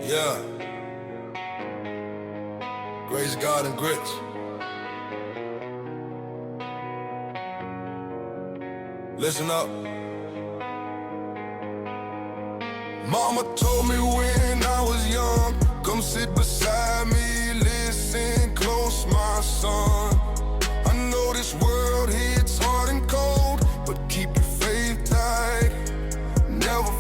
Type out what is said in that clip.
Yeah. Grace Garden Grits. Listen up. Mama told me when I was young, come sit beside me, listen close, my son.